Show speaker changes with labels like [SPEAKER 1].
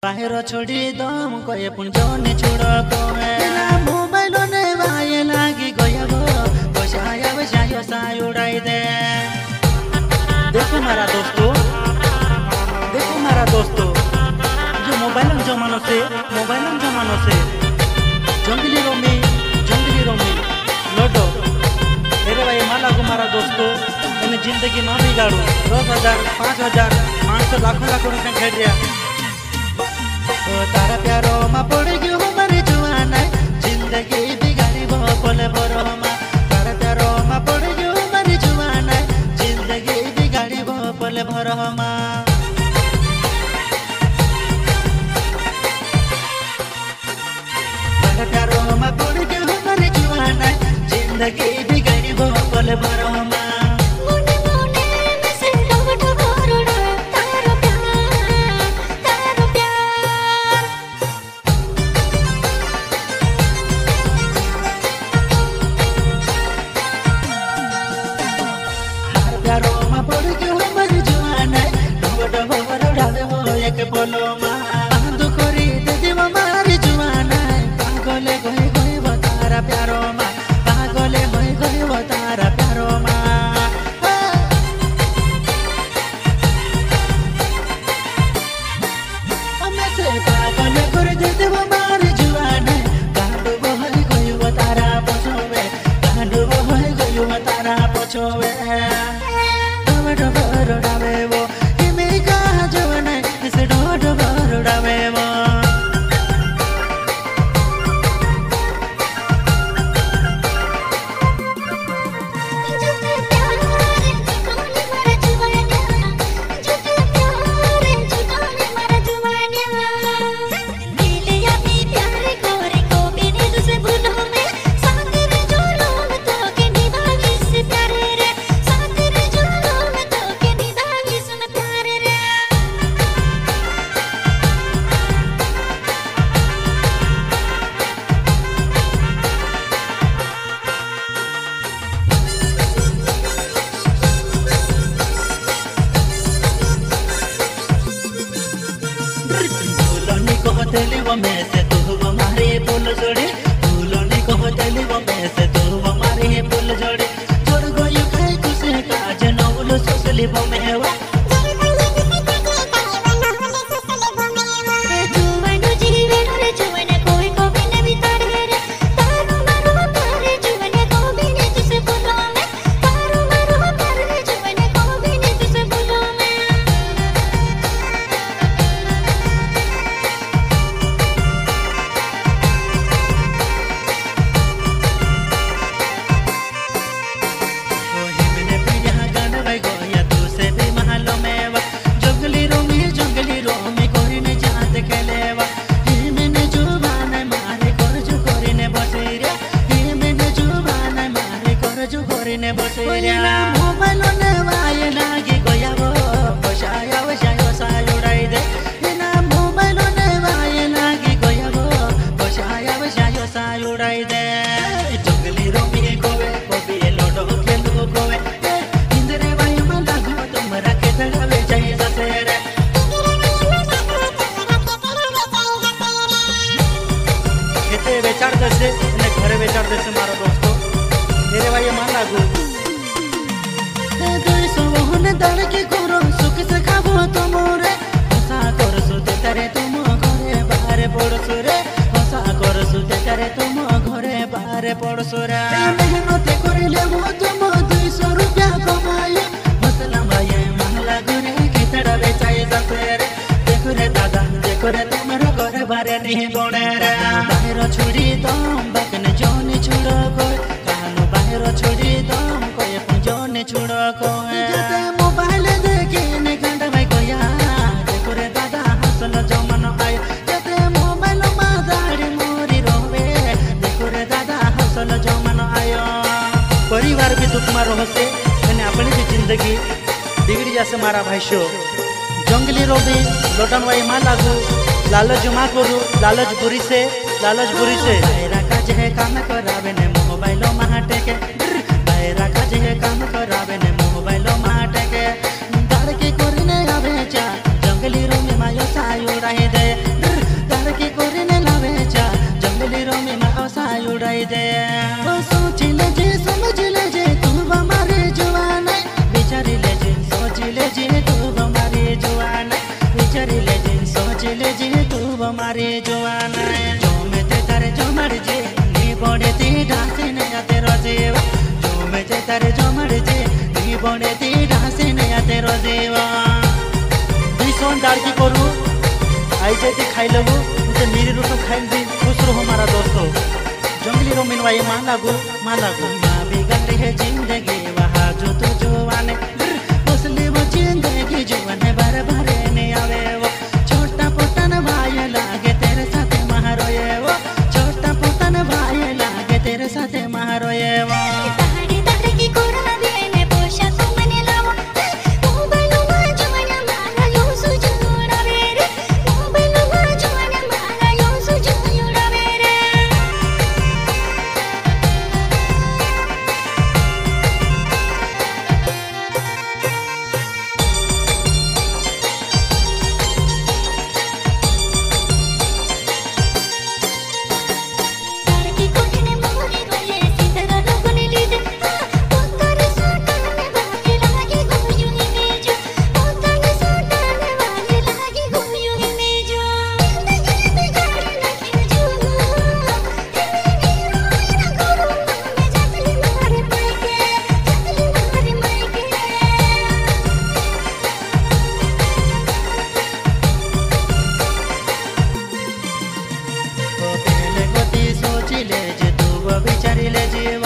[SPEAKER 1] बाहर छोड़ी दम कोए पुंजोने छोड़ो कोए मोबाइल ने वाये लागी गया वो बसाया बसायो साय उड़ाई दे। देखो मारा दोस्तों जो मोबाइल जमानो से जंगली रोमी लूडो अरे भाई माला को मारा दोस्तों मैंने जिंदगी ना बिगाड़ू 10,000 5,000 500 लाखों रुपए खेल दिया। तारा प्यारो मा पड़ गयो हमारे जुआना जिंदगी बिगाड़ी वो पले भरो मा तारा प्यारो मा पड़ गयो हमारे जुआना जिंदगी बिगाड़ी वो पले भरो मा। तारा प्यारो मा पड़ गयो हमारे जुआना जिंदगी बिगाड़ी वो पले भरो मा। बोलो बांधो करी दे दिव मारी जुआना पागले गई गई वो तारा प्यारो मा पागले गई गई वो तारा प्यारो मा। हमें से पागले करी दे दिव मारी जुआना गांडू बहई गई वो तारा पछोवे गांडू बहई गई वो तारा पछोवे डबे रोडावे वो तेली वो में से तू वो मारे पुल जोड़ी फूलों को तेली वो में से तू वो मारे पुल जोड़ी छोड़ गयो कहीं कुछ काज नौलो सोसली वो में वा मोबाइल ने वाये लागी गया वो बसाया बसायो साय उड़ाई दे बिना मोबाइल ने वाये लागी गया वो बसाया बसायो साय उड़ाई दे। जंगली रोमी कोवे कोबी लोडो खेलू कोवे इंद्रे भाई मला गो तुमरा के तड़ावे जाई जसे रे खेते बेचार दसे ने घरे बेचार दसे मारो दोस्तों मेरे भाई मला गो दड़के करो सुख से खाबो तुमरे हसा कर सुते करे तुम घरे बाहर पड़सो रे हसा कर सुते करे तुम घरे बाहर पड़सो रे मेहनत करिले वो तुम 200 रुपया कमायो मसला भाई महला घरे केतड़ा बेचाए ससे रे देखो रे दादा देखो रे तुम्हारा घर बारे नहीं बने रे बाहर छोड़ी तुम बकने जोने छोड़ो को कानो बाहर छोड़ी तुम कोई जोने छोड़ो को मोबाइल देखे ने घंटा भाई कोया देखो रे दादा हंसलो जमानो आयो जते मोबाइल मा दाढ़ी मोरी रोवे देखो रे दादा हंसलो जमानो आयो। परिवार भी दुख में रहसे मैंने अपनी भी जिंदगी बिगड़ी जैसे मारा भाई शो जंगली रोबी लोटन वाई मां लागू लालच मा करू लालच बुरी से मेरा काज है काम करावे ने मोबाइल मा टेके मेरा काज है काम करावे ने मोबाइल मा टेके दाड़ के कोरने आवे चा जंगली रोमी मायो सायो रहे दे। दे सोच ले जे समझ ले जे तू हमारे जवान विचार ले जे सोच ले जे तू हमारे जवान विचार ले जे सोच ले जे तू हमारे जवान जो में ते तारे जो मर जे नी बड़े ती ढासे नया तेरा जेवा जो में ते तारे जो मर जे नी बड़े ती ढासे नया तेरा जेवा भीषण दार की करू आई जाती खाई लगू तो मेरी रोटी खाई दी खुश रहो हमारा दोस्तों जंगली रो मिनवाई माँ लागू माँ बिगड़ है जिंदगी वहाँ जो तो जवाने उसले वो जिंदगी जवाने बार बार नहीं आवे वो छोटा पोतन भाई लागे तेरे साथ महारोए वो छोटा पोतन भाई लागे तेरे साथ महारोए वो सोच ले जे तू विचार ले जे